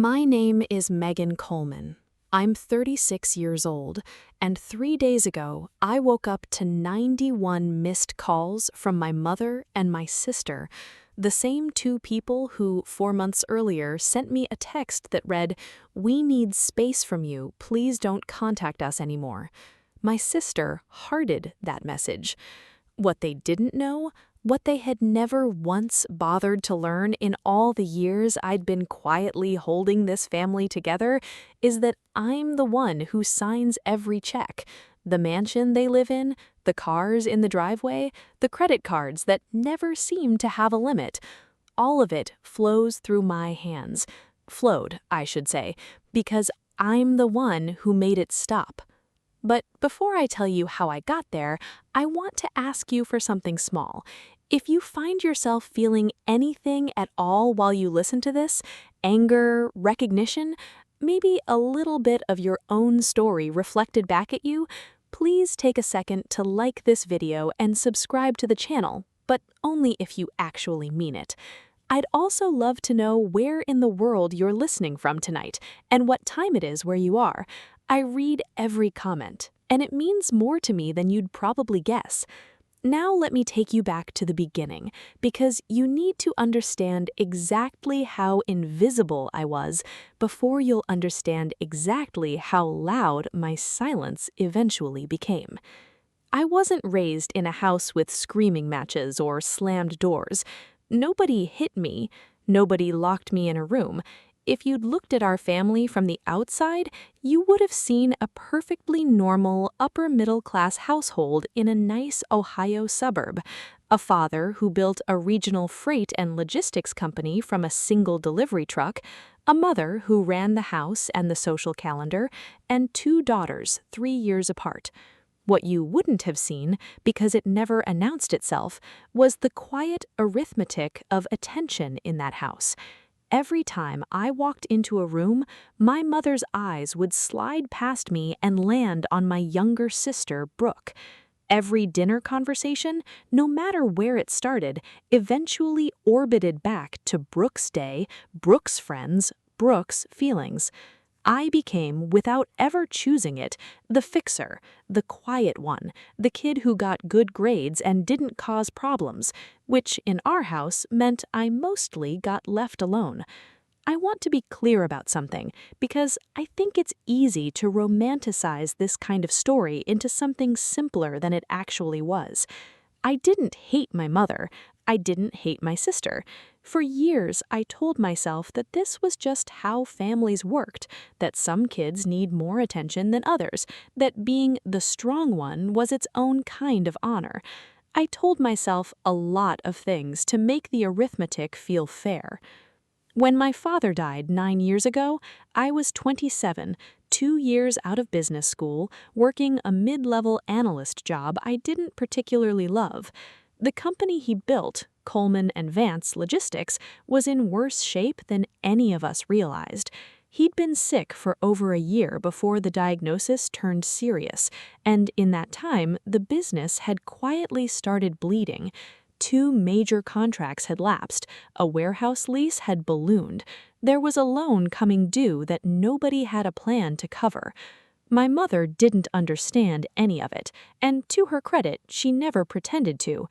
My name is Megan Coleman. I'm 36 years old, and 3 days ago, I woke up to 91 missed calls from my mother and my sister, the same two people who 4 months earlier sent me a text that read, "We need space from you, please don't contact us anymore." My sister hearted that message. What they didn't know, what they had never once bothered to learn in all the years I'd been quietly holding this family together, is that I'm the one who signs every check. The mansion they live in, the cars in the driveway, the credit cards that never seem to have a limit. All of it flows through my hands. Flowed, I should say, because I'm the one who made it stop. But before I tell you how I got there, I want to ask you for something small. If you find yourself feeling anything at all while you listen to this, anger, recognition, maybe a little bit of your own story reflected back at you, please take a second to like this video and subscribe to the channel, but only if you actually mean it. I'd also love to know where in the world you're listening from tonight and what time it is where you are. I read every comment, and it means more to me than you'd probably guess. Now let me take you back to the beginning, because you need to understand exactly how invisible I was before you'll understand exactly how loud my silence eventually became. I wasn't raised in a house with screaming matches or slammed doors. Nobody hit me. Nobody locked me in a room. If you'd looked at our family from the outside, you would have seen a perfectly normal upper-middle-class household in a nice Ohio suburb. A father who built a regional freight and logistics company from a single delivery truck, a mother who ran the house and the social calendar, and two daughters 3 years apart. What you wouldn't have seen, because it never announced itself, was the quiet arithmetic of attention in that house. Every time I walked into a room, my mother's eyes would slide past me and land on my younger sister, Brooke. Every dinner conversation, no matter where it started, eventually orbited back to Brooke's day, Brooke's friends, Brooke's feelings. I became, without ever choosing it, the fixer, the quiet one, the kid who got good grades and didn't cause problems, which in our house meant I mostly got left alone. I want to be clear about something, because I think it's easy to romanticize this kind of story into something simpler than it actually was. I didn't hate my mother. I didn't hate my sister. For years, I told myself that this was just how families worked, that some kids need more attention than others, that being the strong one was its own kind of honor. I told myself a lot of things to make the arithmetic feel fair. When my father died 9 years ago, I was 27, 2 years out of business school, working a mid-level analyst job I didn't particularly love. The company he built, Coleman and Vance Logistics, was in worse shape than any of us realized. He'd been sick for over a year before the diagnosis turned serious, and in that time, the business had quietly started bleeding. 2 major contracts had lapsed, a warehouse lease had ballooned, there was a loan coming due that nobody had a plan to cover. My mother didn't understand any of it, and to her credit, she never pretended to.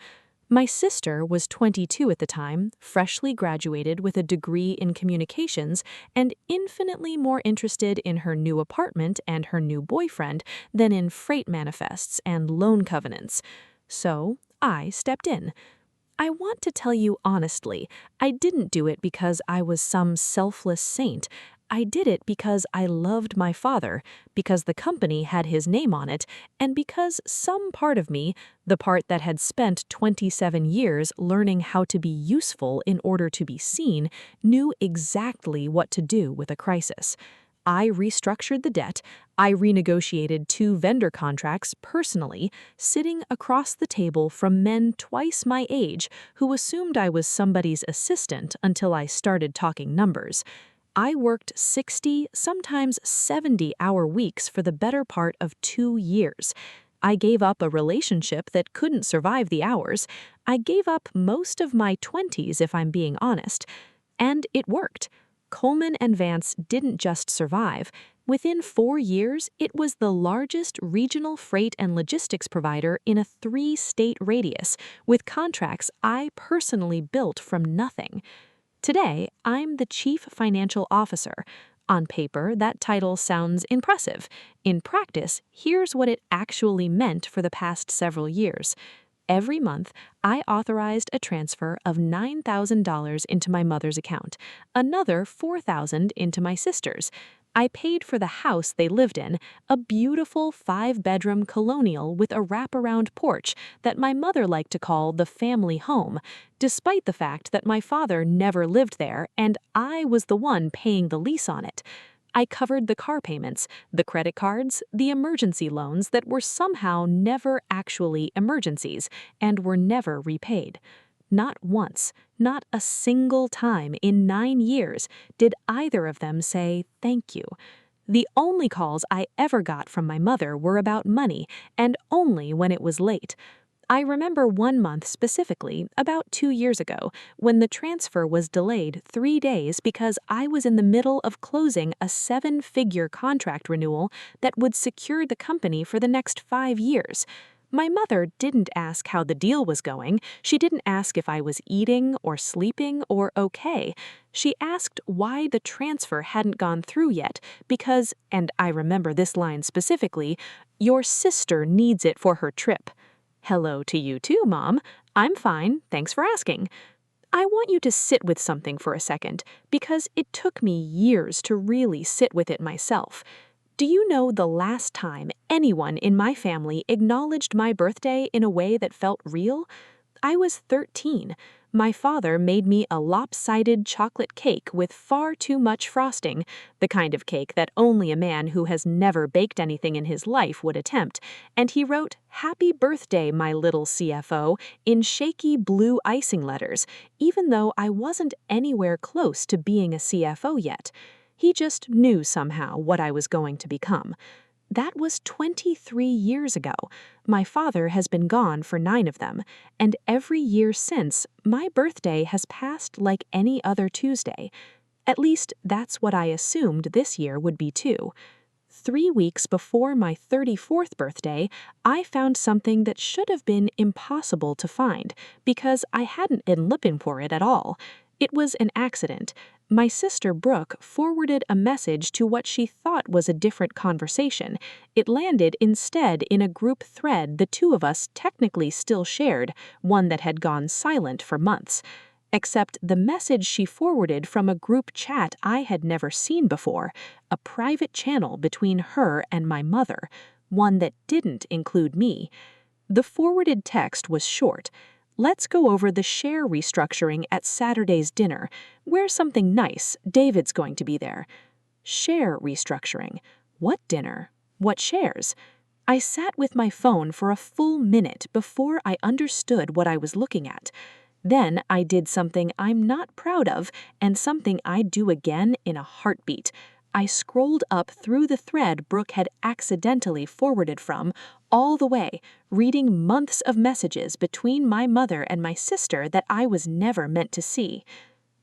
My sister was 22 at the time, freshly graduated with a degree in communications, and infinitely more interested in her new apartment and her new boyfriend than in freight manifests and loan covenants. So I stepped in. I want to tell you honestly, I didn't do it because I was some selfless saint. I did it because I loved my father, because the company had his name on it, and because some part of me, the part that had spent 27 years learning how to be useful in order to be seen, knew exactly what to do with a crisis. I restructured the debt, I renegotiated 2 vendor contracts personally, sitting across the table from men twice my age who assumed I was somebody's assistant until I started talking numbers. I worked 60, sometimes 70-hour weeks for the better part of 2 years. I gave up a relationship that couldn't survive the hours. I gave up most of my 20s, if I'm being honest. And it worked. Coleman and Vance didn't just survive. Within 4 years, it was the largest regional freight and logistics provider in a 3-state radius, with contracts I personally built from nothing. Today, I'm the Chief Financial Officer. On paper, that title sounds impressive. In practice, here's what it actually meant for the past several years. Every month, I authorized a transfer of $9,000 into my mother's account, another $4,000 into my sister's. I paid for the house they lived in, a beautiful 5-bedroom colonial with a wraparound porch that my mother liked to call the family home, despite the fact that my father never lived there and I was the one paying the lease on it. I covered the car payments, the credit cards, the emergency loans that were somehow never actually emergencies and were never repaid. Not once, not a single time in 9 years did either of them say thank you. The only calls I ever got from my mother were about money, and only when it was late. I remember one month specifically, about 2 years ago, when the transfer was delayed 3 days because I was in the middle of closing a 7-figure contract renewal that would secure the company for the next 5 years. My mother didn't ask how the deal was going. She didn't ask if I was eating or sleeping or okay. She asked why the transfer hadn't gone through yet because, and I remember this line specifically, your sister needs it for her trip. Hello to you too, Mom. I'm fine, thanks for asking. I want you to sit with something for a second, because it took me years to really sit with it myself. Do you know the last time anyone in my family acknowledged my birthday in a way that felt real? I was 13. My father made me a lopsided chocolate cake with far too much frosting, the kind of cake that only a man who has never baked anything in his life would attempt, and he wrote, "Happy birthday, my little CFO," in shaky blue icing letters, even though I wasn't anywhere close to being a CFO yet. He just knew somehow what I was going to become. That was 23 years ago. My father has been gone for 9 of them, and every year since, my birthday has passed like any other Tuesday. At least, that's what I assumed this year would be too. 3 weeks before my 34th birthday, I found something that should have been impossible to find, because I hadn't been looking for it at all. It was an accident. My sister Brooke forwarded a message to what she thought was a different conversation. It landed instead in a group thread the two of us technically still shared, one that had gone silent for months. Except the message she forwarded from a group chat I had never seen before, a private channel between her and my mother, one that didn't include me. The forwarded text was short. Let's go over the share restructuring at Saturday's dinner. Wear something nice, David's going to be there. Share restructuring. What dinner? What shares? I sat with my phone for a full minute before I understood what I was looking at. Then I did something I'm not proud of and something I'd do again in a heartbeat. I scrolled up through the thread Brooke had accidentally forwarded from, all the way, reading months of messages between my mother and my sister that I was never meant to see.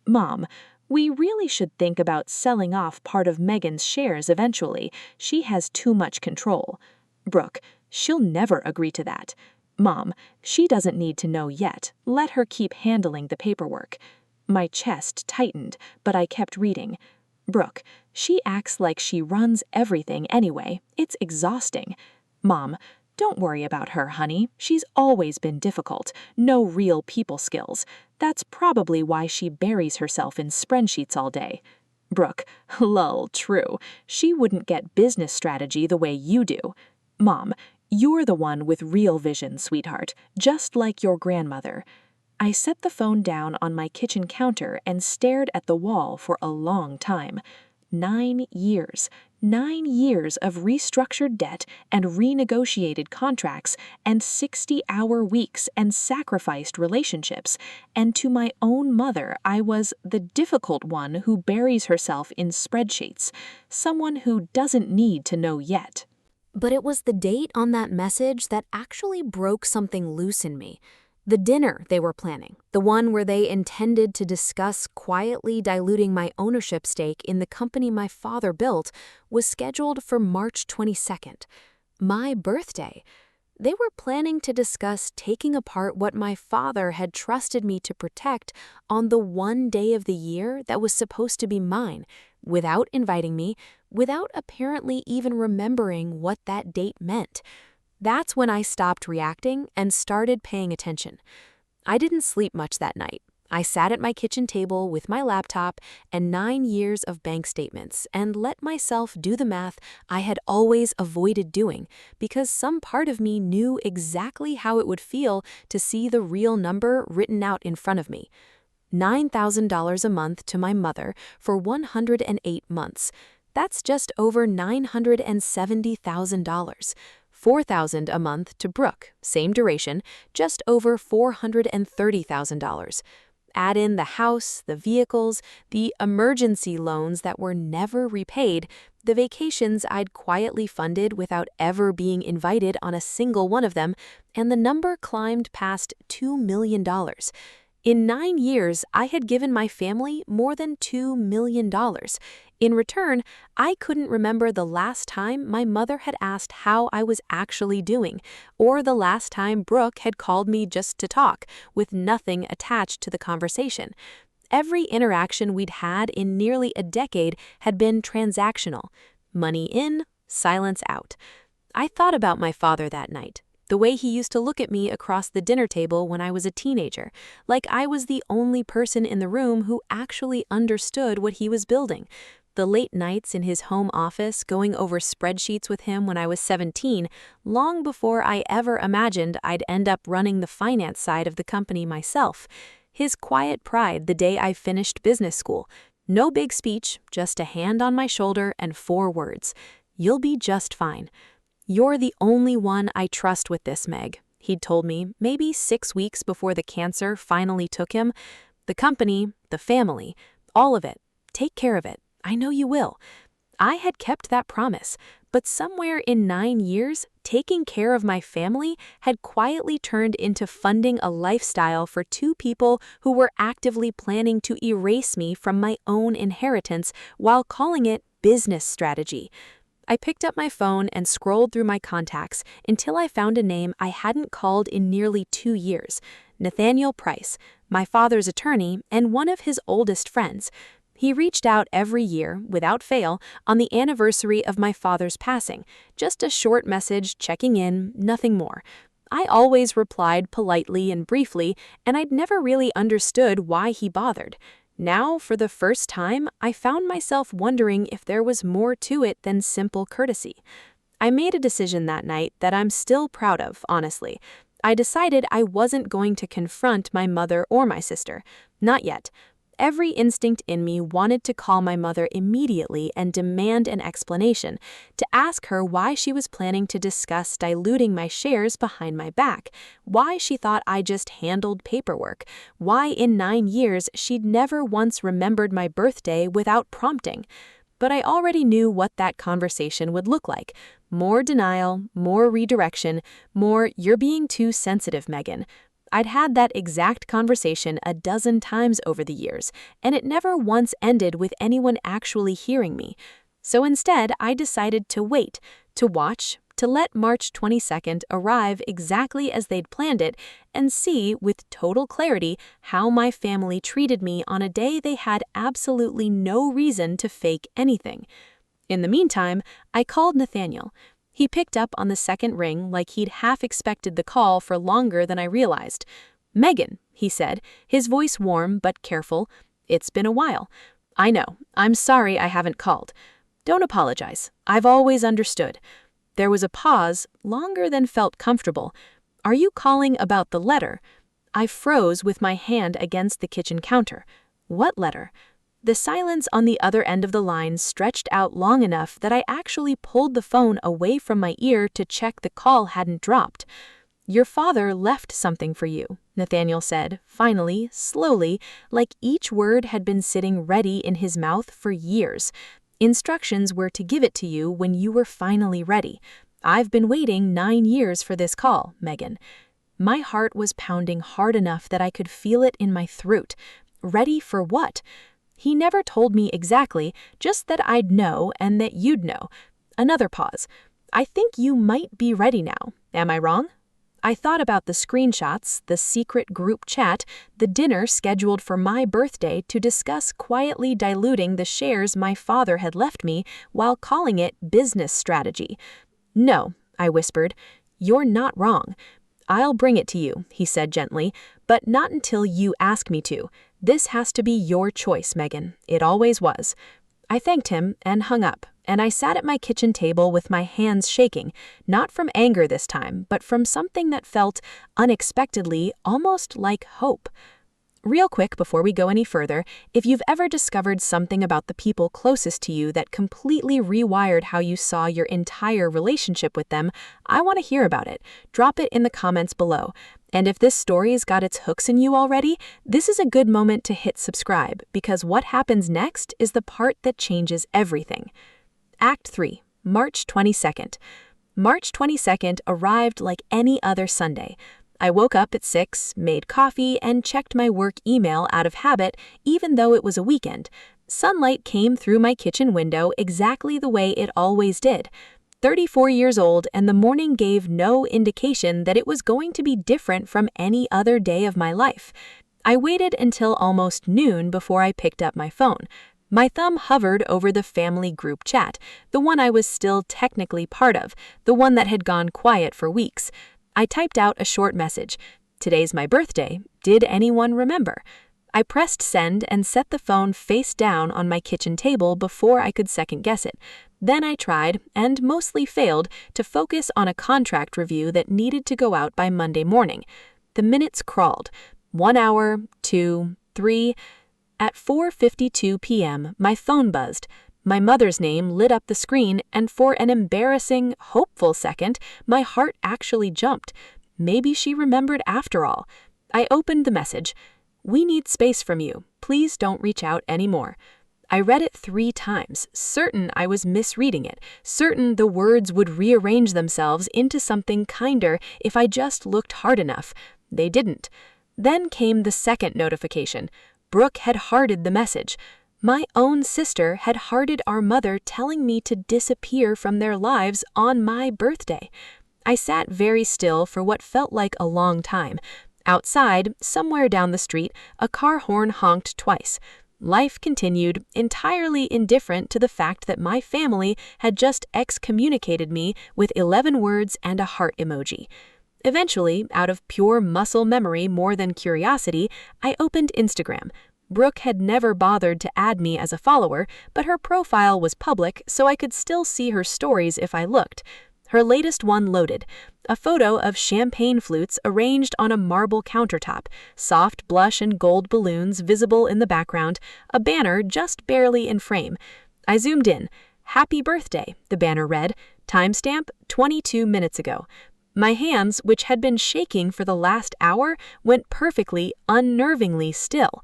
Mom, we really should think about selling off part of Megan's shares eventually. She has too much control. Brooke, she'll never agree to that. Mom, she doesn't need to know yet. Let her keep handling the paperwork. My chest tightened, but I kept reading. Brooke, she acts like she runs everything anyway. It's exhausting. Mom, don't worry about her, honey. She's always been difficult. No real people skills. That's probably why she buries herself in spreadsheets all day. Brooke, lol, true. She wouldn't get business strategy the way you do. Mom, you're the one with real vision, sweetheart, just like your grandmother. I set the phone down on my kitchen counter and stared at the wall for a long time. 9 years. 9 years of restructured debt and renegotiated contracts and 60-hour weeks and sacrificed relationships. And to my own mother, I was the difficult one who buries herself in spreadsheets, someone who doesn't need to know yet. But it was the date on that message that actually broke something loose in me. The dinner they were planning, the one where they intended to discuss quietly diluting my ownership stake in the company my father built, was scheduled for March 22nd, my birthday. They were planning to discuss taking apart what my father had trusted me to protect on the one day of the year that was supposed to be mine, without inviting me, without apparently even remembering what that date meant. That's when I stopped reacting and started paying attention. I didn't sleep much that night. I sat at my kitchen table with my laptop and 9 years of bank statements and let myself do the math I had always avoided doing because some part of me knew exactly how it would feel to see the real number written out in front of me. $9,000 a month to my mother for 108 months. That's just over $970,000. $4,000 a month to Brooke, same duration, just over $430,000. Add in the house, the vehicles, the emergency loans that were never repaid, the vacations I'd quietly funded without ever being invited on a single one of them, and the number climbed past $2 million. In 9 years, I had given my family more than $2 million. In return, I couldn't remember the last time my mother had asked how I was actually doing, or the last time Brooke had called me just to talk, with nothing attached to the conversation. Every interaction we'd had in nearly a decade had been transactional. Money in, silence out. I thought about my father that night. The way he used to look at me across the dinner table when I was a teenager, like I was the only person in the room who actually understood what he was building. The late nights in his home office going over spreadsheets with him when I was 17, long before I ever imagined I'd end up running the finance side of the company myself. His quiet pride the day I finished business school. No big speech, just a hand on my shoulder and 4 words. "You'll be just fine." "You're the only one I trust with this, Meg," he'd told me maybe 6 weeks before the cancer finally took him. "The company, the family, all of it. Take care of it. I know you will." I had kept that promise, but somewhere in 9 years, taking care of my family had quietly turned into funding a lifestyle for 2 people who were actively planning to erase me from my own inheritance while calling it business strategy. I picked up my phone and scrolled through my contacts until I found a name I hadn't called in nearly 2 years. Nathaniel Price, my father's attorney and one of his oldest friends. He reached out every year, without fail, on the anniversary of my father's passing. Just a short message checking in, nothing more. I always replied politely and briefly, and I'd never really understood why he bothered. Now, for the first time, I found myself wondering if there was more to it than simple courtesy. I made a decision that night that I'm still proud of, honestly. I decided I wasn't going to confront my mother or my sister. Not yet. Every instinct in me wanted to call my mother immediately and demand an explanation, to ask her why she was planning to discuss diluting my shares behind my back, why she thought I just handled paperwork, why in 9 years she'd never once remembered my birthday without prompting. But I already knew what that conversation would look like. More denial, more redirection, more "you're being too sensitive, Megan." I'd had that exact conversation a dozen times over the years, and it never once ended with anyone actually hearing me. So instead, I decided to wait, to watch, to let March 22nd arrive exactly as they'd planned it, and see, with total clarity, how my family treated me on a day they had absolutely no reason to fake anything. In the meantime, I called Nathaniel. He picked up on the second ring like he'd half expected the call for longer than I realized. "Megan," he said, his voice warm but careful. "It's been a while. I know. I'm sorry I haven't called. Don't apologize. I've always understood." There was a pause, longer than felt comfortable. "Are you calling about the letter?" I froze with my hand against the kitchen counter. What letter? The silence on the other end of the line stretched out long enough that I actually pulled the phone away from my ear to check the call hadn't dropped. "Your father left something for you," Nathaniel said, finally, slowly, like each word had been sitting ready in his mouth for years. "Instructions were to give it to you when you were finally ready. I've been waiting 9 years for this call, Megan." My heart was pounding hard enough that I could feel it in my throat. Ready for what? He never told me exactly, just that I'd know and that you'd know. Another pause. I think you might be ready now. Am I wrong? I thought about the screenshots, the secret group chat, the dinner scheduled for my birthday to discuss quietly diluting the shares my father had left me while calling it business strategy. No, I whispered. You're not wrong. I'll bring it to you, he said gently, but not until you ask me to. This has to be your choice, Megan. It always was. I thanked him and hung up, and I sat at my kitchen table with my hands shaking, not from anger this time, but from something that felt, unexpectedly, almost like hope. Real quick before we go any further, if you've ever discovered something about the people closest to you that completely rewired how you saw your entire relationship with them, I want to hear about it. Drop it in the comments below. And if this story's got its hooks in you already, this is a good moment to hit subscribe, because what happens next is the part that changes everything. Act 3, March 22nd. March 22nd arrived like any other Sunday. I woke up at 6, made coffee, and checked my work email out of habit, even though it was a weekend. Sunlight came through my kitchen window exactly the way it always did. 34 years old, and the morning gave no indication that it was going to be different from any other day of my life. I waited until almost noon before I picked up my phone. My thumb hovered over the family group chat, the one I was still technically part of, the one that had gone quiet for weeks. I typed out a short message. Today's my birthday. Did anyone remember? I pressed send and set the phone face down on my kitchen table before I could second guess it. Then I tried, and mostly failed, to focus on a contract review that needed to go out by Monday morning. The minutes crawled. 1 hour, 2, 3. At 4:52 p.m., my phone buzzed. My mother's name lit up the screen, and for an embarrassing, hopeful second, my heart actually jumped. Maybe she remembered after all. I opened the message. We need space from you. Please don't reach out anymore. I read it 3 times, certain I was misreading it, certain the words would rearrange themselves into something kinder if I just looked hard enough. They didn't. Then came the second notification. Brooke had hearted the message. My own sister had hearted our mother, telling me to disappear from their lives on my birthday. I sat very still for what felt like a long time. Outside, somewhere down the street, a car horn honked twice. Life continued, entirely indifferent to the fact that my family had just excommunicated me with 11 words and a heart emoji. Eventually, out of pure muscle memory more than curiosity, I opened Instagram. Brooke had never bothered to add me as a follower, but her profile was public, so I could still see her stories if I looked. Her latest one loaded. A photo of champagne flutes arranged on a marble countertop, soft blush and gold balloons visible in the background, a banner just barely in frame. I zoomed in. Happy birthday, the banner read. Timestamp 22 minutes ago. My hands, which had been shaking for the last hour, went perfectly, unnervingly still.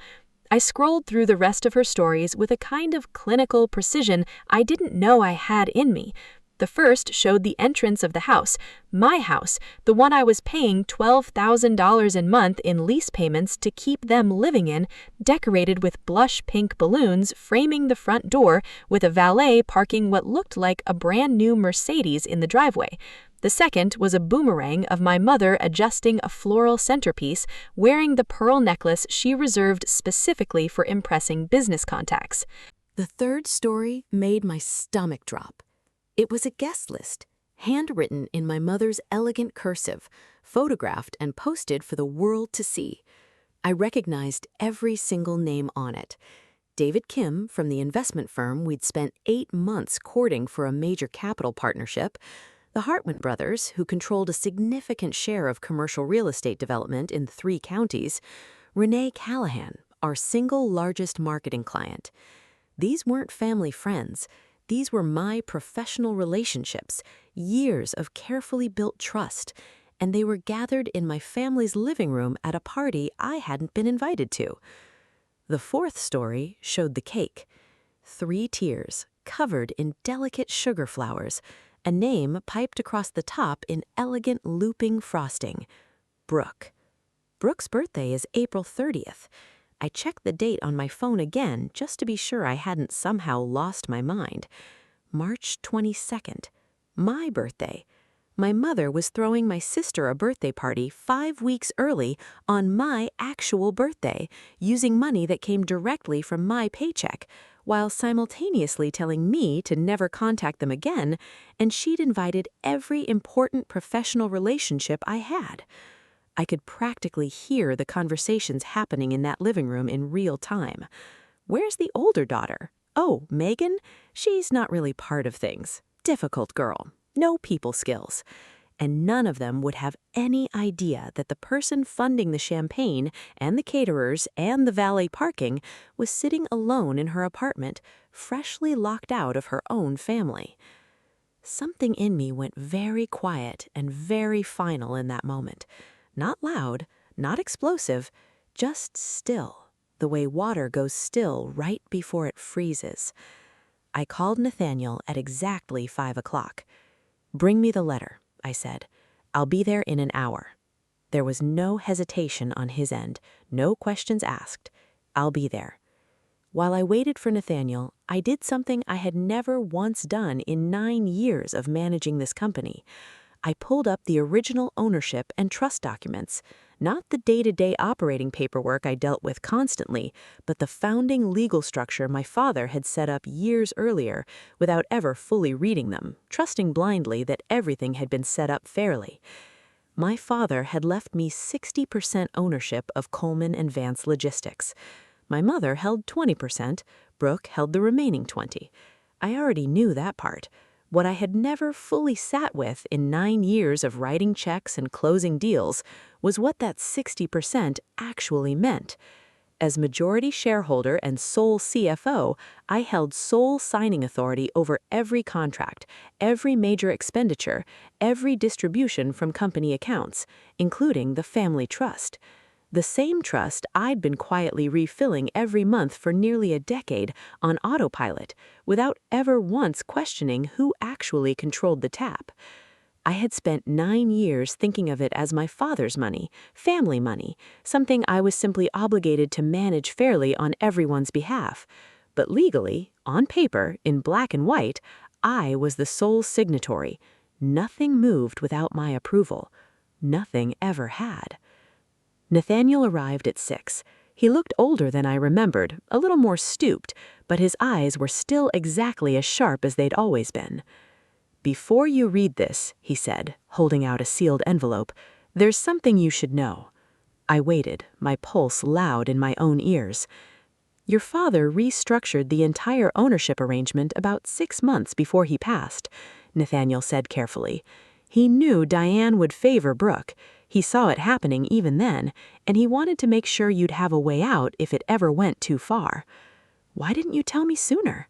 I scrolled through the rest of her stories with a kind of clinical precision I didn't know I had in me. The first showed the entrance of the house, my house, the one I was paying $12,000 a month in lease payments to keep them living in, decorated with blush pink balloons framing the front door, with a valet parking what looked like a brand new Mercedes in the driveway. The second was a boomerang of my mother adjusting a floral centerpiece, wearing the pearl necklace she reserved specifically for impressing business contacts. The third story made my stomach drop. It was a guest list, handwritten in my mother's elegant cursive, photographed and posted for the world to see. I recognized every single name on it. David Kim, from the investment firm we'd spent 8 months courting for a major capital partnership, the Hartman brothers, who controlled a significant share of commercial real estate development in 3 counties, Renee Callahan, our single largest marketing client. These weren't family friends. These were my professional relationships, years of carefully built trust, and they were gathered in my family's living room at a party I hadn't been invited to. The fourth story showed the cake. 3 tiers, covered in delicate sugar flowers, a name piped across the top in elegant looping frosting. Brooke. Brooke's birthday is April 30th. I checked the date on my phone again just to be sure I hadn't somehow lost my mind. March 22nd. My birthday. My mother was throwing my sister a birthday party 5 weeks early on my actual birthday, using money that came directly from my paycheck, while simultaneously telling me to never contact them again, and she'd invited every important professional relationship I had. I could practically hear the conversations happening in that living room in real time. Where's the older daughter? Oh, Megan? She's not really part of things. Difficult girl. No people skills. And none of them would have any idea that the person funding the champagne and the caterers and the valet parking was sitting alone in her apartment, freshly locked out of her own family. Something in me went very quiet and very final in that moment. Not loud, not explosive, just still, the way water goes still right before it freezes. I called Nathaniel at exactly 5 o'clock. "Bring me the letter," I said. "I'll be there in an hour." There was no hesitation on his end, no questions asked. "I'll be there." While I waited for Nathaniel, I did something I had never once done in 9 years of managing this company. I pulled up the original ownership and trust documents, not the day-to-day operating paperwork I dealt with constantly, but the founding legal structure my father had set up years earlier without ever fully reading them, trusting blindly that everything had been set up fairly. My father had left me 60% ownership of Coleman and Vance Logistics. My mother held 20%, Brooke held the remaining 20%. I already knew that part. What I had never fully sat with in 9 years of writing checks and closing deals was what that 60% actually meant. As majority shareholder and sole CFO, I held sole signing authority over every contract, every major expenditure, every distribution from company accounts, including the family trust. The same trust I'd been quietly refilling every month for nearly a decade on autopilot, without ever once questioning who actually controlled the tap. I had spent 9 years thinking of it as my father's money, family money, something I was simply obligated to manage fairly on everyone's behalf. But legally, on paper, in black and white, I was the sole signatory. Nothing moved without my approval. Nothing ever had. Nathaniel arrived at 6. He looked older than I remembered, a little more stooped, but his eyes were still exactly as sharp as they'd always been. "Before you read this," he said, holding out a sealed envelope, "there's something you should know." I waited, my pulse loud in my own ears. "Your father restructured the entire ownership arrangement about 6 months before he passed," Nathaniel said carefully. "He knew Diane would favor Brooke. He saw it happening even then, and he wanted to make sure you'd have a way out if it ever went too far. Why didn't you tell me sooner?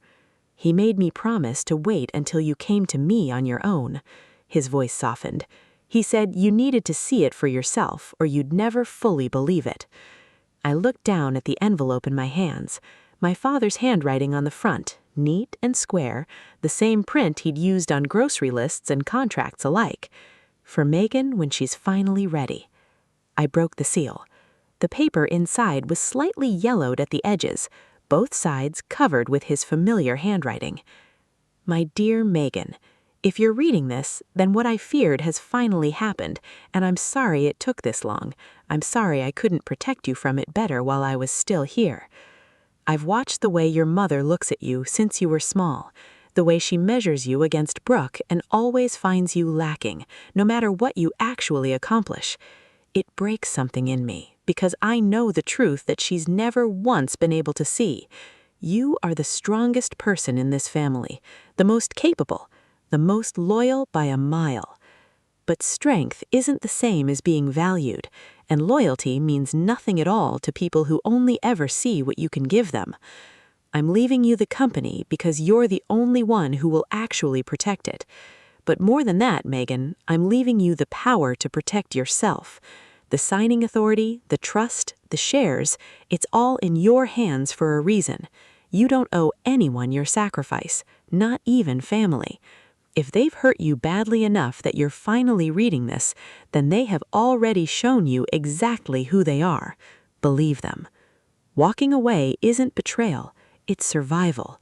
He made me promise to wait until you came to me on your own." His voice softened. "He said you needed to see it for yourself, or you'd never fully believe it." I looked down at the envelope in my hands, my father's handwriting on the front, neat and square, the same print he'd used on grocery lists and contracts alike. "For Megan when she's finally ready." I broke the seal. The paper inside was slightly yellowed at the edges, both sides covered with his familiar handwriting. "My dear Megan, if you're reading this, then what I feared has finally happened, and I'm sorry it took this long. I'm sorry I couldn't protect you from it better while I was still here. I've watched the way your mother looks at you since you were small, the way she measures you against Brooke and always finds you lacking, no matter what you actually accomplish. It breaks something in me, because I know the truth that she's never once been able to see. You are the strongest person in this family, the most capable, the most loyal by a mile. But strength isn't the same as being valued, and loyalty means nothing at all to people who only ever see what you can give them. I'm leaving you the company because you're the only one who will actually protect it. But more than that, Megan, I'm leaving you the power to protect yourself. The signing authority, the trust, the shares, it's all in your hands for a reason. You don't owe anyone your sacrifice, not even family. If they've hurt you badly enough that you're finally reading this, then they have already shown you exactly who they are. Believe them. Walking away isn't betrayal, it's survival.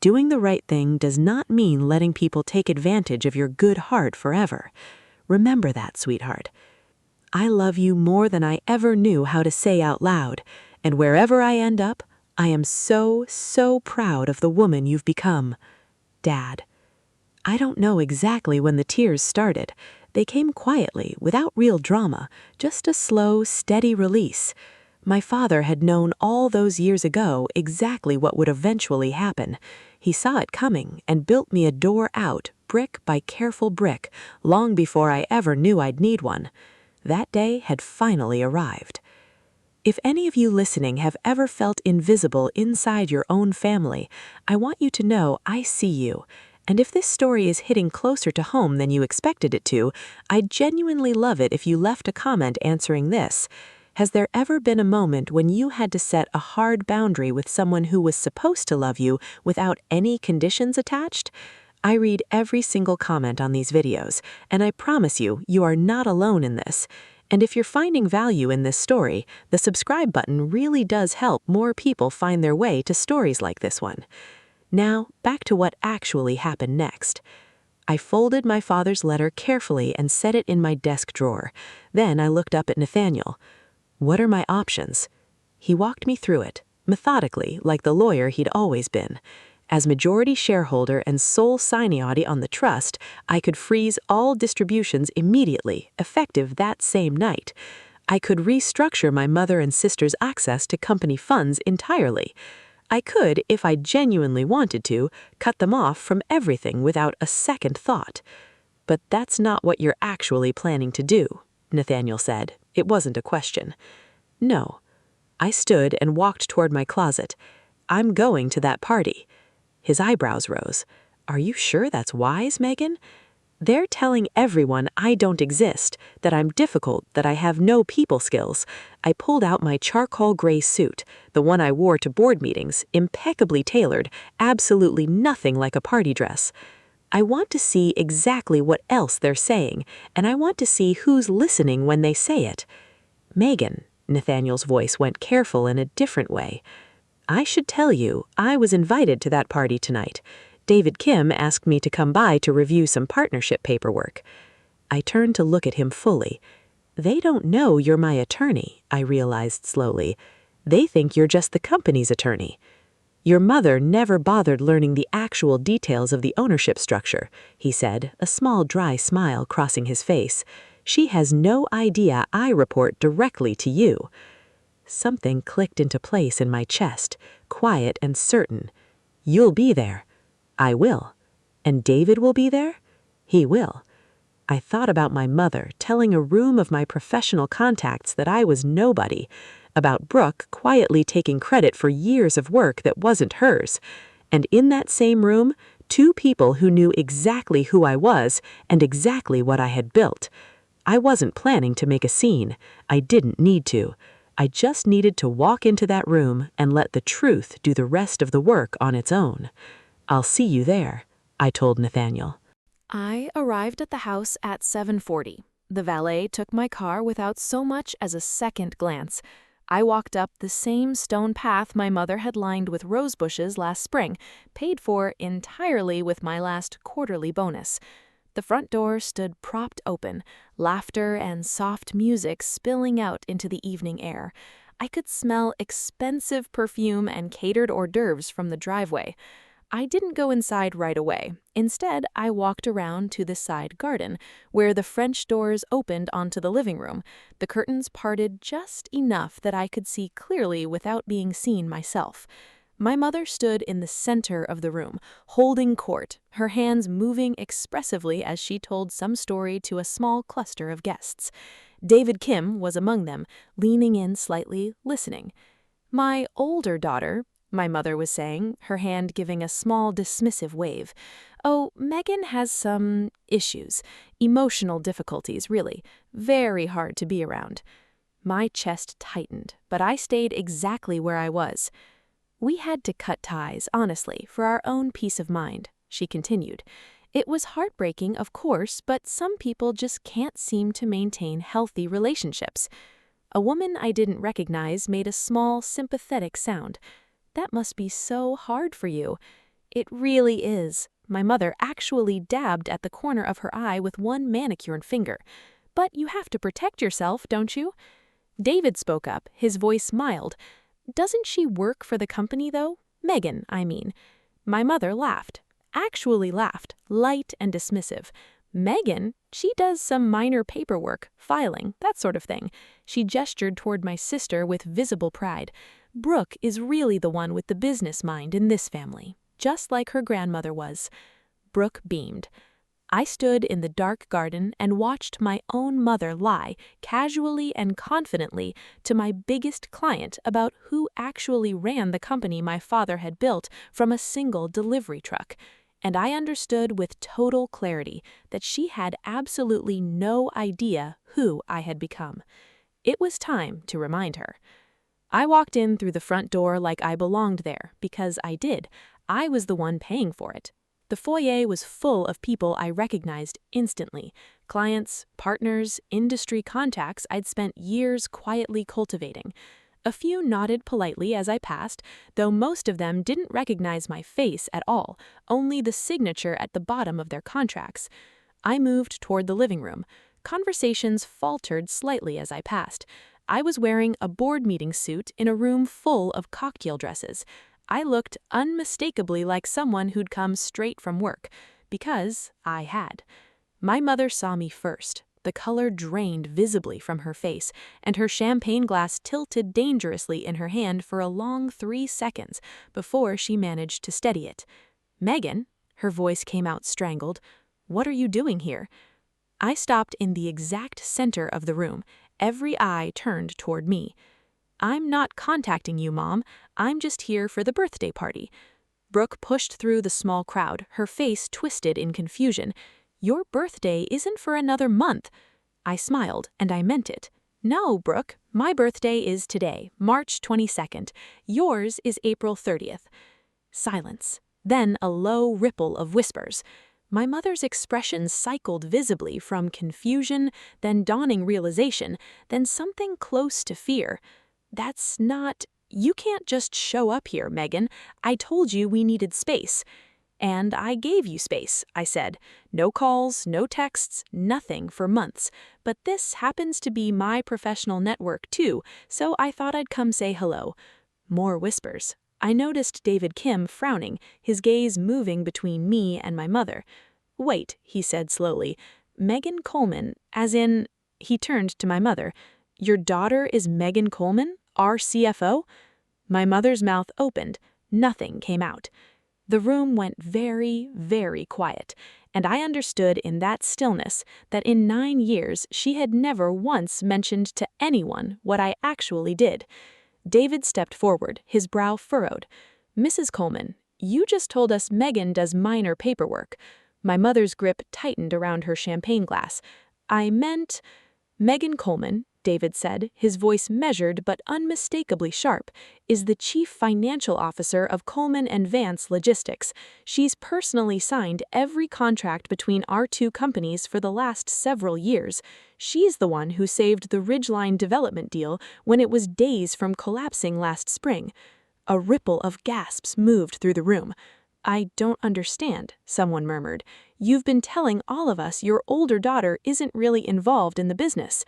Doing the right thing does not mean letting people take advantage of your good heart forever. Remember that, sweetheart. I love you more than I ever knew how to say out loud, and wherever I end up, I am so, so proud of the woman you've become. Dad. I don't know exactly when the tears started. They came quietly, without real drama, just a slow, steady release. My father had known all those years ago exactly what would eventually happen. He saw it coming and built me a door out, brick by careful brick, long before I ever knew I'd need one. That day had finally arrived. If any of you listening have ever felt invisible inside your own family, I want you to know I see you. And if this story is hitting closer to home than you expected it to, I'd genuinely love it if you left a comment answering this. Has there ever been a moment when you had to set a hard boundary with someone who was supposed to love you without any conditions attached? I read every single comment on these videos, and I promise you, you are not alone in this. And if you're finding value in this story, the subscribe button really does help more people find their way to stories like this one. Now, back to what actually happened next. I folded my father's letter carefully and set it in my desk drawer. Then I looked up at Nathaniel. What are my options? He walked me through it, methodically, like the lawyer he'd always been. As majority shareholder and sole signeody on the trust, I could freeze all distributions immediately, effective that same night. I could restructure my mother and sister's access to company funds entirely. I could, if I genuinely wanted to, cut them off from everything without a second thought. But that's not what you're actually planning to do, Nathaniel said. It wasn't a question. No. I stood and walked toward my closet. I'm going to that party. His eyebrows rose. Are you sure that's wise, Megan? They're telling everyone I don't exist, that I'm difficult, that I have no people skills. I pulled out my charcoal gray suit, the one I wore to board meetings, impeccably tailored, absolutely nothing like a party dress. I want to see exactly what else they're saying, and I want to see who's listening when they say it. Megan, Nathaniel's voice went careful in a different way. I should tell you, I was invited to that party tonight. David Kim asked me to come by to review some partnership paperwork. I turned to look at him fully. They don't know you're my attorney, I realized slowly. They think you're just the company's attorney. Your mother never bothered learning the actual details of the ownership structure, he said, a small dry smile crossing his face. She has no idea I report directly to you. Something clicked into place in my chest, quiet and certain. You'll be there. I will. And David will be there? He will. I thought about my mother telling a room of my professional contacts that I was nobody, about Brooke quietly taking credit for years of work that wasn't hers, and in that same room, two people who knew exactly who I was and exactly what I had built. I wasn't planning to make a scene. I didn't need to. I just needed to walk into that room and let the truth do the rest of the work on its own. I'll see you there, I told Nathaniel. I arrived at the house at 7:40. The valet took my car without so much as a second glance. I walked up the same stone path my mother had lined with rose bushes last spring, paid for entirely with my last quarterly bonus. The front door stood propped open, laughter and soft music spilling out into the evening air. I could smell expensive perfume and catered hors d'oeuvres from the driveway. I didn't go inside right away. Instead, I walked around to the side garden, where the French doors opened onto the living room. The curtains parted just enough that I could see clearly without being seen myself. My mother stood in the center of the room, holding court, her hands moving expressively as she told some story to a small cluster of guests. David Kim was among them, leaning in slightly, listening. My older daughter, my mother was saying, her hand giving a small dismissive wave. Oh, Megan has some issues. Emotional difficulties, really. Very hard to be around. My chest tightened, but I stayed exactly where I was. We had to cut ties, honestly, for our own peace of mind, she continued. It was heartbreaking, of course, but some people just can't seem to maintain healthy relationships. A woman I didn't recognize made a small, sympathetic sound. That must be so hard for you. It really is. My mother actually dabbed at the corner of her eye with one manicured finger. But you have to protect yourself, don't you? David spoke up, his voice mild. Doesn't she work for the company, though? Megan, I mean. My mother laughed. Actually laughed, light and dismissive. Megan? She does some minor paperwork, filing, that sort of thing. She gestured toward my sister with visible pride. Brooke is really the one with the business mind in this family, just like her grandmother was. Brooke beamed. I stood in the dark garden and watched my own mother lie, casually and confidently, to my biggest client about who actually ran the company my father had built from a single delivery truck. And I understood with total clarity that she had absolutely no idea who I had become. It was time to remind her. I walked in through the front door like I belonged there, because I did. I was the one paying for it. The foyer was full of people I recognized instantly. Clients, partners, industry contacts I'd spent years quietly cultivating. A few nodded politely as I passed, though most of them didn't recognize my face at all, only the signature at the bottom of their contracts. I moved toward the living room. Conversations faltered slightly as I passed. I was wearing a board meeting suit in a room full of cocktail dresses. I looked unmistakably like someone who'd come straight from work, because I had. My mother saw me first. The color drained visibly from her face, and her champagne glass tilted dangerously in her hand for a long 3 seconds before she managed to steady it. "Megan," her voice came out strangled, "what are you doing here?" I stopped in the exact center of the room, every eye turned toward me. "I'm not contacting you, Mom. I'm just here for the birthday party." Brooke pushed through the small crowd, her face twisted in confusion. "Your birthday isn't for another month." I smiled, and I meant it. "No, Brooke, my birthday is today, March 22nd. Yours is April 30th. Silence. Then a low ripple of whispers. My mother's expression cycled visibly from confusion, then dawning realization, then something close to fear. "That's not... You can't just show up here, Megan. I told you we needed space." "And I gave you space," I said. "No calls, no texts, nothing for months. But this happens to be my professional network too, so I thought I'd come say hello." More whispers. I noticed David Kim frowning, his gaze moving between me and my mother. "Wait," he said slowly. "Megan Coleman, as in..." He turned to my mother. "Your daughter is Megan Coleman, our CFO?" My mother's mouth opened. Nothing came out. The room went very, very quiet, and I understood in that stillness that in 9 years she had never once mentioned to anyone what I actually did. David stepped forward, his brow furrowed. "Mrs. Coleman, you just told us Megan does minor paperwork." My mother's grip tightened around her champagne glass. "I meant..." "Megan Coleman," David said, his voice measured but unmistakably sharp, "is the chief financial officer of Coleman and Vance Logistics. She's personally signed every contract between our 2 companies for the last several years. She's the one who saved the Ridgeline development deal when it was days from collapsing last spring." A ripple of gasps moved through the room. "I don't understand," someone murmured. "You've been telling all of us your older daughter isn't really involved in the business."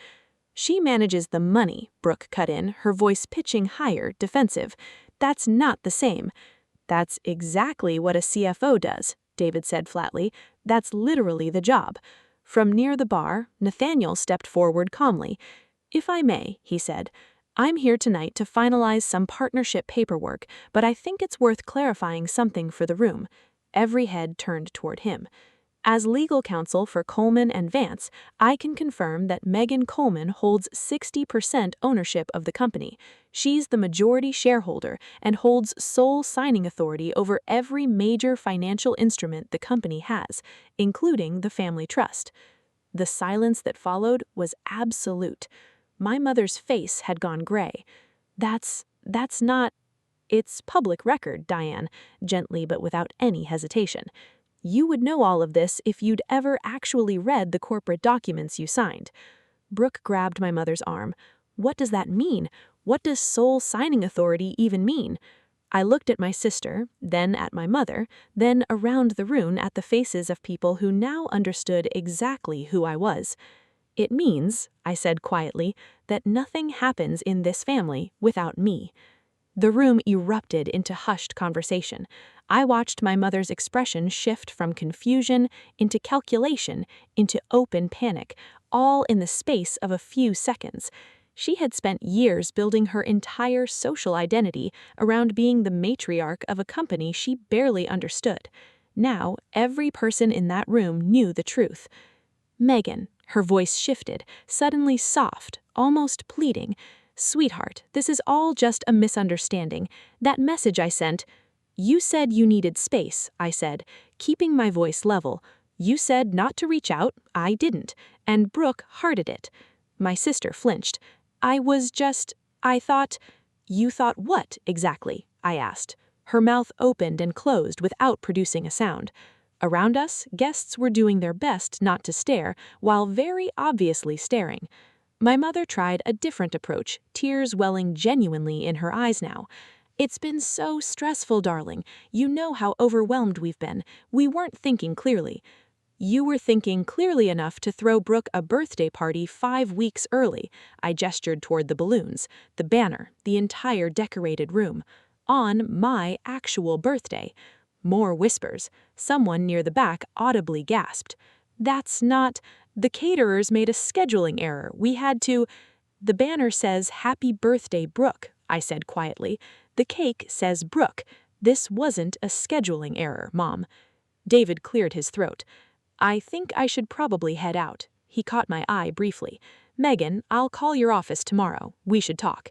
"She manages the money," Brooke cut in, her voice pitching higher, defensive. "That's not the same." "That's exactly what a CFO does," David said flatly. "That's literally the job." From near the bar, Nathaniel stepped forward calmly. "If I may," he said, "I'm here tonight to finalize some partnership paperwork, but I think it's worth clarifying something for the room." Every head turned toward him. "As legal counsel for Coleman and Vance, I can confirm that Megan Coleman holds 60% ownership of the company. She's the majority shareholder and holds sole signing authority over every major financial instrument the company has, including the family trust." The silence that followed was absolute. My mother's face had gone gray. That's not..." "It's public record, Diane," gently but without any hesitation. You would know all of this if you'd ever actually read the corporate documents you signed. Brooke grabbed my mother's arm. What does that mean? What does sole signing authority even mean? I looked at my sister, then at my mother, then around the room at the faces of people who now understood exactly who I was. It means, I said quietly, that nothing happens in this family without me. The room erupted into hushed conversation. I watched my mother's expression shift from confusion into calculation into open panic, all in the space of a few seconds. She had spent years building her entire social identity around being the matriarch of a company she barely understood. Now, every person in that room knew the truth. Megan, her voice shifted, suddenly soft, almost pleading. Sweetheart, this is all just a misunderstanding. That message I sent. You said you needed space, I said, keeping my voice level. You said not to reach out, I didn't, and Brooke hearted it. My sister flinched. I thought. You thought what, exactly? I asked. Her mouth opened and closed without producing a sound. Around us, guests were doing their best not to stare, while very obviously staring. My mother tried a different approach, tears welling genuinely in her eyes now. It's been so stressful, darling. You know how overwhelmed we've been. We weren't thinking clearly. You were thinking clearly enough to throw Brooke a birthday party 5 weeks early. I gestured toward the balloons, the banner, the entire decorated room. On my actual birthday. More whispers. Someone near the back audibly gasped. That's not. The caterers made a scheduling error. We had to. The banner says Happy Birthday, Brooke, I said quietly. The cake says Brooke. This wasn't a scheduling error, Mom. David cleared his throat. I think I should probably head out. He caught my eye briefly. Megan, I'll call your office tomorrow. We should talk.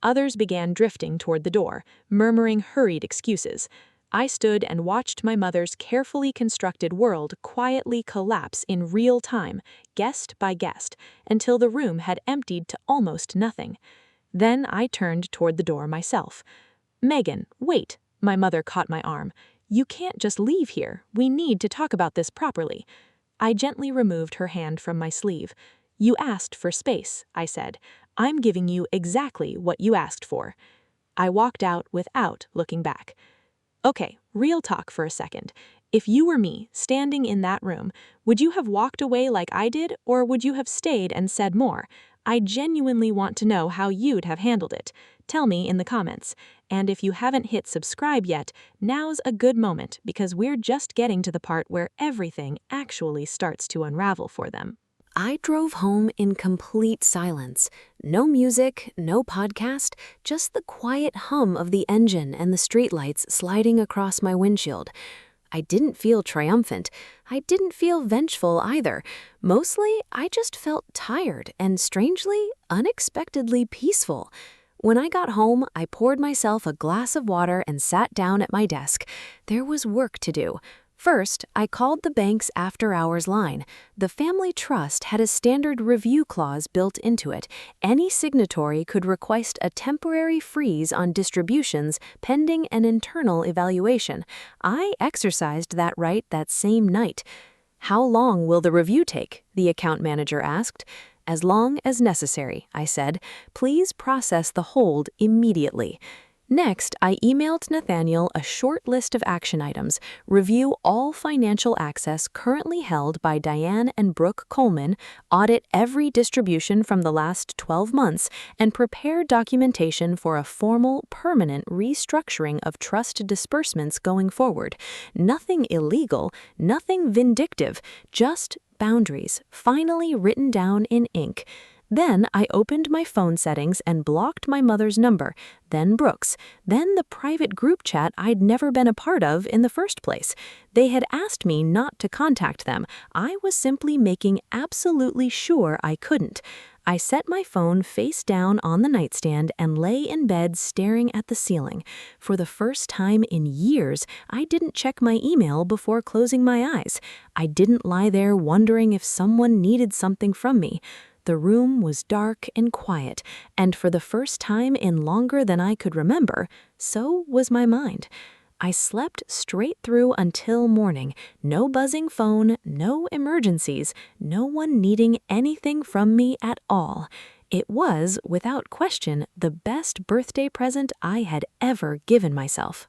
Others began drifting toward the door, murmuring hurried excuses. I stood and watched my mother's carefully constructed world quietly collapse in real time, guest by guest, until the room had emptied to almost nothing. Then I turned toward the door myself. Megan, wait, my mother caught my arm. You can't just leave here. We need to talk about this properly. I gently removed her hand from my sleeve. You asked for space, I said. I'm giving you exactly what you asked for. I walked out without looking back. Okay, real talk for a second. If you were me, standing in that room, would you have walked away like I did, or would you have stayed and said more? I genuinely want to know how you'd have handled it. Tell me in the comments. And if you haven't hit subscribe yet, now's a good moment because we're just getting to the part where everything actually starts to unravel for them. I drove home in complete silence. No music, no podcast, just the quiet hum of the engine and the streetlights sliding across my windshield. I didn't feel triumphant. I didn't feel vengeful either. Mostly, I just felt tired and strangely, unexpectedly peaceful. When I got home, I poured myself a glass of water and sat down at my desk. There was work to do. First, I called the bank's after-hours line. The family trust had a standard review clause built into it. Any signatory could request a temporary freeze on distributions pending an internal evaluation. I exercised that right that same night. How long will the review take? The account manager asked. As long as necessary, I said. Please process the hold immediately. Next, I emailed Nathaniel a short list of action items, review all financial access currently held by Diane and Brooke Coleman, audit every distribution from the last 12 months, and prepare documentation for a formal, permanent restructuring of trust disbursements going forward. Nothing illegal, nothing vindictive, just boundaries, finally written down in ink. Then I opened my phone settings and blocked my mother's number, then Brooke's, then the private group chat I'd never been a part of in the first place. They had asked me not to contact them. I was simply making absolutely sure I couldn't. I set my phone face down on the nightstand and lay in bed staring at the ceiling. For the first time in years, I didn't check my email before closing my eyes. I didn't lie there wondering if someone needed something from me. The room was dark and quiet, and for the first time in longer than I could remember, so was my mind. I slept straight through until morning. No buzzing phone, no emergencies, no one needing anything from me at all. It was, without question, the best birthday present I had ever given myself.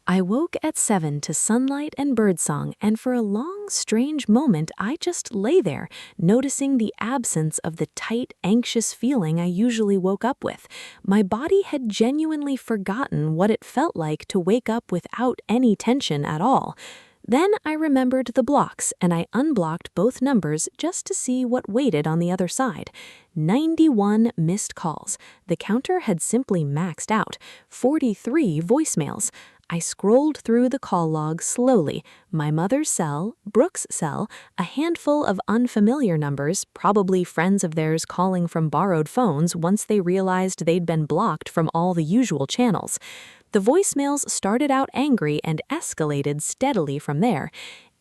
I woke at 7 to sunlight and birdsong, and for a long, strange moment I just lay there, noticing the absence of the tight, anxious feeling I usually woke up with. My body had genuinely forgotten what it felt like to wake up without any tension at all. Then I remembered the blocks, and I unblocked both numbers just to see what waited on the other side. 91 missed calls. The counter had simply maxed out. 43 voicemails. I scrolled through the call log slowly. My mother's cell, Brooke's cell, a handful of unfamiliar numbers, probably friends of theirs calling from borrowed phones once they realized they'd been blocked from all the usual channels. The voicemails started out angry and escalated steadily from there.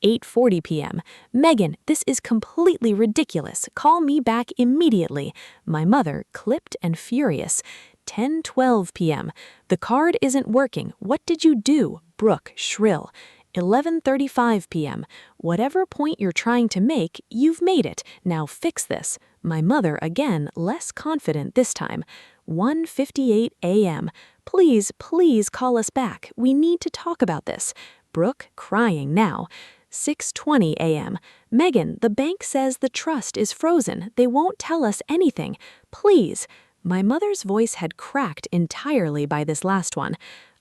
8:40 p.m. Megan, this is completely ridiculous. Call me back immediately. My mother, clipped and furious. 10:12 p.m. The card isn't working. What did you do? Brooke, shrill. 11:35 p.m. Whatever point you're trying to make, you've made it. Now fix this. My mother, again, less confident this time. 1:58 a.m. Please, please call us back. We need to talk about this. Brooke, crying now. 6:20 a.m. Megan, the bank says the trust is frozen. They won't tell us anything. Please. My mother's voice had cracked entirely by this last one.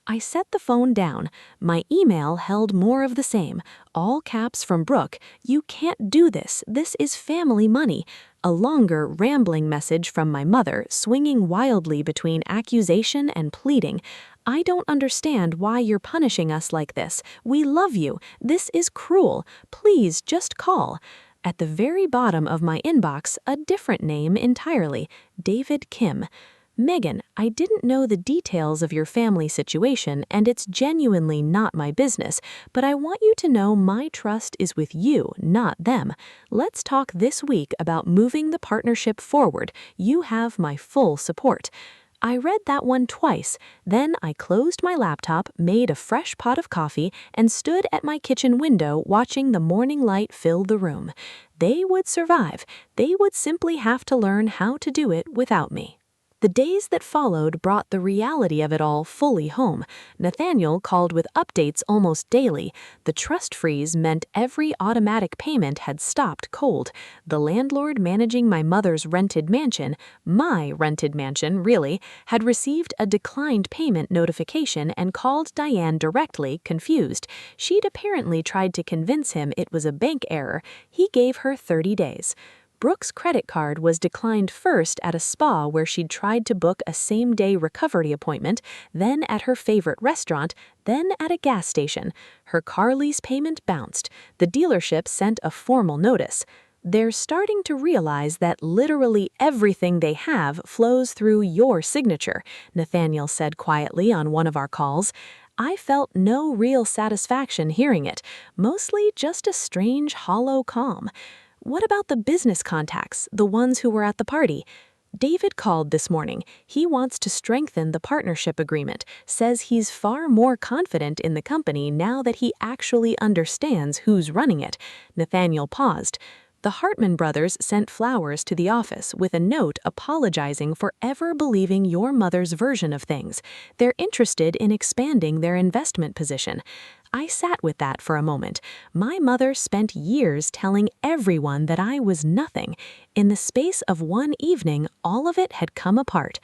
I set the phone down. My email held more of the same. All caps from Brooke. You can't do this. This is family money. A longer, rambling message from my mother, swinging wildly between accusation and pleading. I don't understand why you're punishing us like this. We love you. This is cruel. Please just call. At the very bottom of my inbox, a different name entirely, David Kim. Megan, I didn't know the details of your family situation, and it's genuinely not my business, but I want you to know my trust is with you, not them. Let's talk this week about moving the partnership forward. You have my full support. I read that one twice. Then I closed my laptop, made a fresh pot of coffee, and stood at my kitchen window watching the morning light fill the room. They would survive. They would simply have to learn how to do it without me. The days that followed brought the reality of it all fully home. Nathaniel called with updates almost daily. The trust freeze meant every automatic payment had stopped cold. The landlord managing my mother's rented mansion, my rented mansion, really, had received a declined payment notification and called Diane directly, confused. She'd apparently tried to convince him it was a bank error. He gave her 30 days. Brooke's credit card was declined first at a spa where she'd tried to book a same-day recovery appointment, then at her favorite restaurant, then at a gas station. Her car lease payment bounced. The dealership sent a formal notice. They're starting to realize that literally everything they have flows through your signature, Nathaniel said quietly on one of our calls. I felt no real satisfaction hearing it, mostly just a strange, hollow calm. What about the business contacts, the ones who were at the party? David called this morning. He wants to strengthen the partnership agreement, says he's far more confident in the company now that he actually understands who's running it. Nathaniel paused. The Hartman brothers sent flowers to the office with a note apologizing for ever believing your mother's version of things. They're interested in expanding their investment position. I sat with that for a moment. My mother spent years telling everyone that I was nothing. In the space of one evening, all of it had come apart.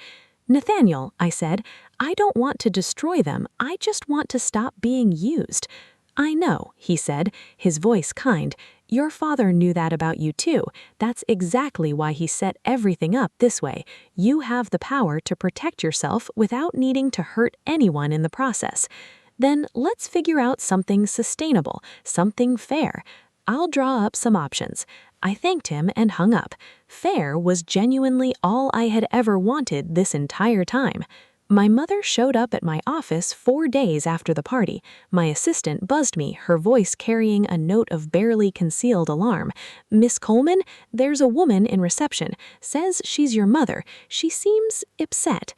Nathaniel, I said, I don't want to destroy them. I just want to stop being used. I know, he said, his voice kind. Your father knew that about you too. That's exactly why he set everything up this way. You have the power to protect yourself without needing to hurt anyone in the process. Then let's figure out something sustainable, something fair. I'll draw up some options. I thanked him and hung up. Fair was genuinely all I had ever wanted this entire time. My mother showed up at my office 4 days after the party. My assistant buzzed me, her voice carrying a note of barely concealed alarm. Miss Coleman, there's a woman in reception. Says she's your mother. She seems upset.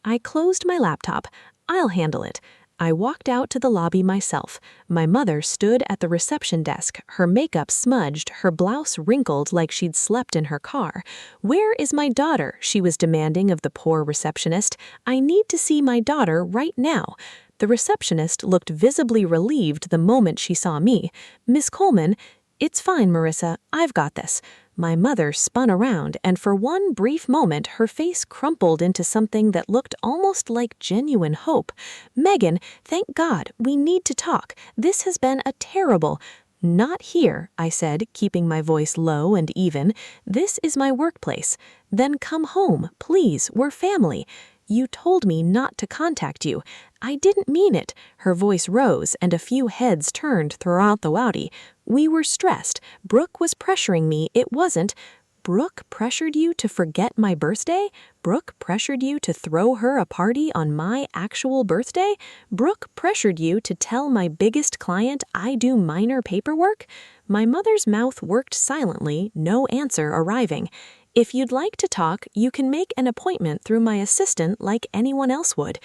I closed my laptop. I'll handle it. I walked out to the lobby myself. My mother stood at the reception desk, her makeup smudged, her blouse wrinkled like she'd slept in her car. "Where is my daughter?" she was demanding of the poor receptionist. "I need to see my daughter right now." The receptionist looked visibly relieved the moment she saw me. "Miss Coleman." "It's fine, Marissa. I've got this." My mother spun around, and for one brief moment her face crumpled into something that looked almost like genuine hope. "Megan, thank God, we need to talk. This has been a terrible—" "Not here," I said, keeping my voice low and even. "This is my workplace." "Then come home, please. We're family." "You told me not to contact you." "I didn't mean it." Her voice rose, and a few heads turned throughout the Wowdy. "We were stressed. Brooke was pressuring me. It wasn't—" "Brooke pressured you to forget my birthday? Brooke pressured you to throw her a party on my actual birthday? Brooke pressured you to tell my biggest client I do minor paperwork?" My mother's mouth worked silently, no answer arriving. "If you'd like to talk, you can make an appointment through my assistant like anyone else would."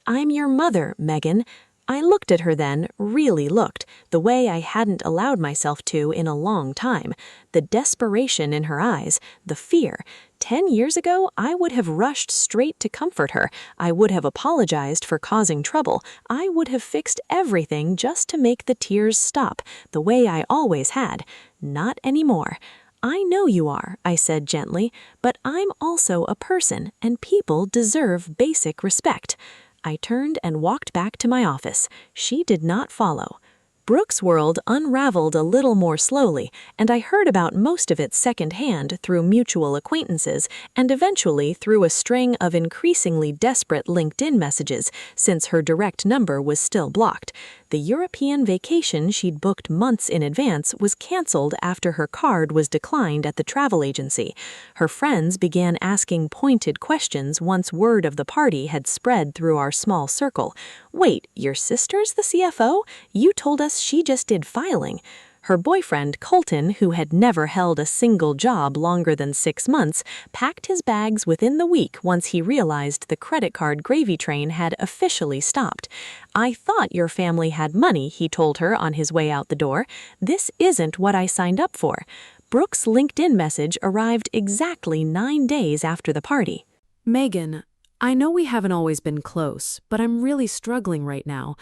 "I'm your mother, Megan." I looked at her then, really looked, the way I hadn't allowed myself to in a long time. The desperation in her eyes, the fear. 10 years ago, I would have rushed straight to comfort her. I would have apologized for causing trouble. I would have fixed everything just to make the tears stop, the way I always had. Not anymore. "I know you are," I said gently, "but I'm also a person, and people deserve basic respect." I turned and walked back to my office. She did not follow. Brooke's world unraveled a little more slowly, and I heard about most of it secondhand through mutual acquaintances and eventually through a string of increasingly desperate LinkedIn messages, since her direct number was still blocked. The European vacation she'd booked months in advance was canceled after her card was declined at the travel agency. Her friends began asking pointed questions once word of the party had spread through our small circle. "Wait, your sister's the CFO? You told us she just did filing." Her boyfriend, Colton, who had never held a single job longer than 6 months, packed his bags within the week once he realized the credit card gravy train had officially stopped. "I thought your family had money," he told her on his way out the door. "This isn't what I signed up for." Brooke's LinkedIn message arrived exactly 9 days after the party. "Megan, I know we haven't always been close, but I'm really struggling right now.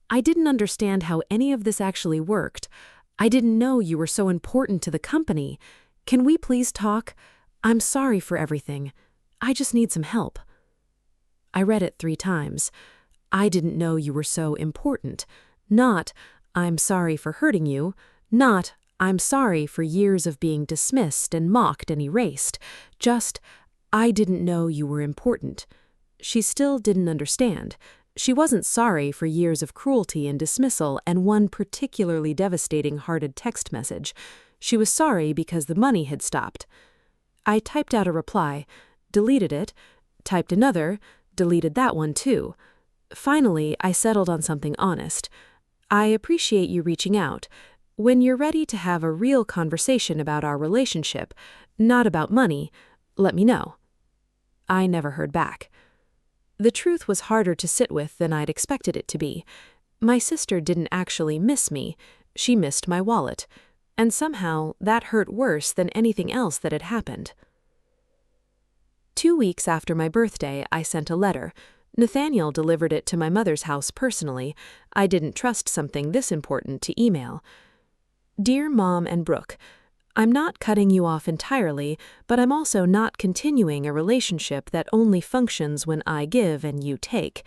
I didn't understand how any of this actually worked. I didn't know you were so important to the company. Can we please talk? I'm sorry for everything. I just need some help." I read it 3 times. "I didn't know you were so important." Not, "I'm sorry for hurting you." Not, "I'm sorry for years of being dismissed and mocked and erased." Just, "I didn't know you were important." She still didn't understand. She wasn't sorry for years of cruelty and dismissal and one particularly devastating hearted text message. She was sorry because the money had stopped. I typed out a reply, deleted it, typed another, deleted that one too. Finally, I settled on something honest. "I appreciate you reaching out. When you're ready to have a real conversation about our relationship, not about money, let me know." I never heard back. The truth was harder to sit with than I'd expected it to be. My sister didn't actually miss me. She missed my wallet. And somehow, that hurt worse than anything else that had happened. 2 weeks after my birthday, I sent a letter. Nathaniel delivered it to my mother's house personally. I didn't trust something this important to email. "Dear Mom and Brooke, I'm not cutting you off entirely, but I'm also not continuing a relationship that only functions when I give and you take.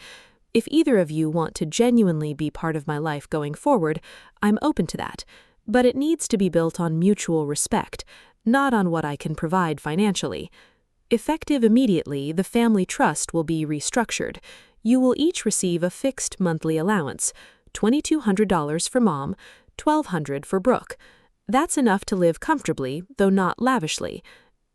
If either of you want to genuinely be part of my life going forward, I'm open to that, but it needs to be built on mutual respect, not on what I can provide financially. Effective immediately, the family trust will be restructured. You will each receive a fixed monthly allowance, $2,200 for Mom, $1,200 for Brooke. That's enough to live comfortably, though not lavishly.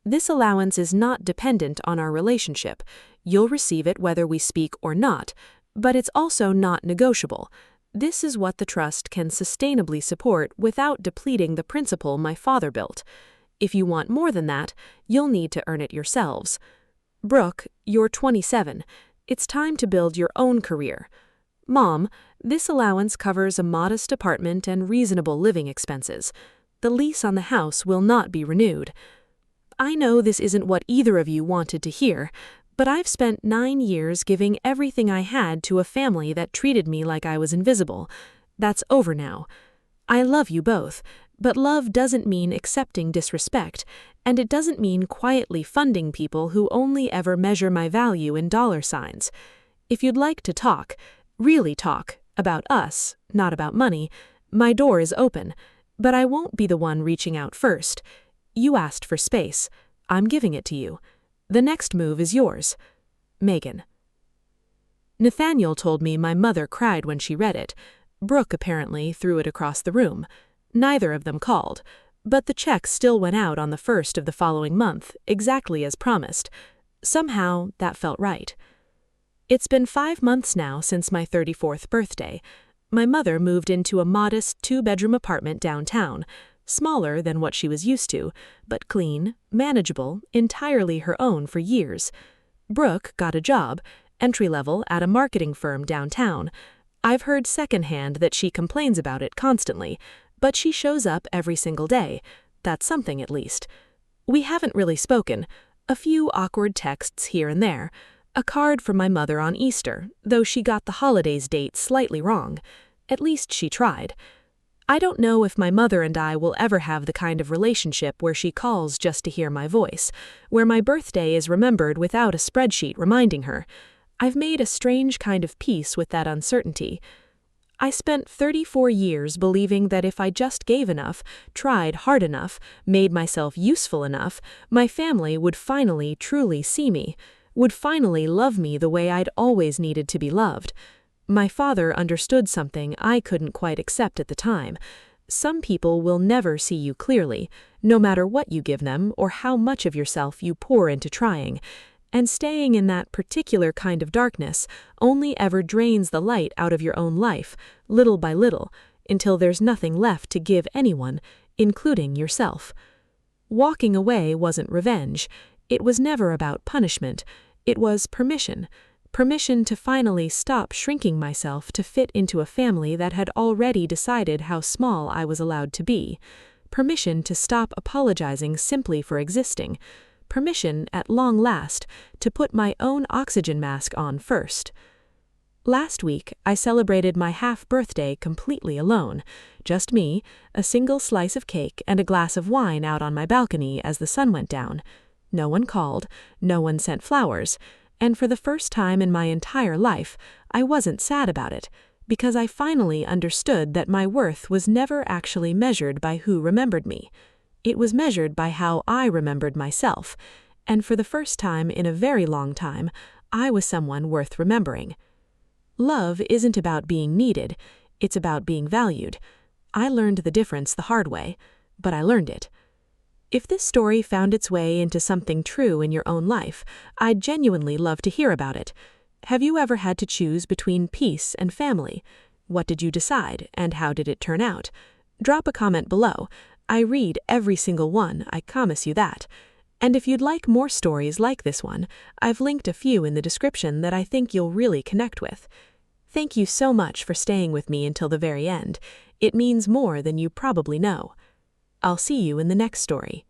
This allowance is not dependent on our relationship. You'll receive it whether we speak or not, but it's also not negotiable. This is what the trust can sustainably support without depleting the principal my father built. If you want more than that, you'll need to earn it yourselves. Brooke, you're 27. It's time to build your own career. Mom, this allowance covers a modest apartment and reasonable living expenses. The lease on the house will not be renewed. I know this isn't what either of you wanted to hear, but I've spent 9 years giving everything I had to a family that treated me like I was invisible. That's over now. I love you both, but love doesn't mean accepting disrespect, and it doesn't mean quietly funding people who only ever measure my value in dollar signs. If you'd like to talk, really talk, about us, not about money, my door is open, but I won't be the one reaching out first. You asked for space. I'm giving it to you. The next move is yours. Megan. Nathaniel told me my mother cried when she read it. Brooke apparently threw it across the room. Neither of them called, but the check still went out on the 1st of the following month, exactly as promised. Somehow, that felt right. It's been 5 months now since my 34th birthday. My mother moved into a modest 2-bedroom apartment downtown, smaller than what she was used to, but clean, manageable, entirely her own for years. Brooke got a job, entry-level, at a marketing firm downtown. I've heard secondhand that she complains about it constantly, but she shows up every single day. That's something, at least. We haven't really spoken. A few awkward texts here and there. A card from my mother on Easter, though she got the holidays date slightly wrong. At least she tried. I don't know if my mother and I will ever have the kind of relationship where she calls just to hear my voice, where my birthday is remembered without a spreadsheet reminding her. I've made a strange kind of peace with that uncertainty. I spent 34 years believing that if I just gave enough, tried hard enough, made myself useful enough, my family would finally truly see me, would finally love me the way I'd always needed to be loved. My father understood something I couldn't quite accept at the time. Some people will never see you clearly, no matter what you give them or how much of yourself you pour into trying. And staying in that particular kind of darkness only ever drains the light out of your own life, little by little, until there's nothing left to give anyone, including yourself. Walking away wasn't revenge. It was never about punishment. It was permission. Permission to finally stop shrinking myself to fit into a family that had already decided how small I was allowed to be. Permission to stop apologizing simply for existing. Permission, at long last, to put my own oxygen mask on first. Last week, I celebrated my half-birthday completely alone. Just me, a single slice of cake, and a glass of wine out on my balcony as the sun went down. No one called, no one sent flowers, and for the first time in my entire life, I wasn't sad about it, because I finally understood that my worth was never actually measured by who remembered me. It was measured by how I remembered myself, and for the first time in a very long time, I was someone worth remembering. Love isn't about being needed, it's about being valued. I learned the difference the hard way, but I learned it. If this story found its way into something true in your own life, I'd genuinely love to hear about it. Have you ever had to choose between peace and family? What did you decide, and how did it turn out? Drop a comment below. I read every single one, I promise you that. And if you'd like more stories like this one, I've linked a few in the description that I think you'll really connect with. Thank you so much for staying with me until the very end. It means more than you probably know. I'll see you in the next story.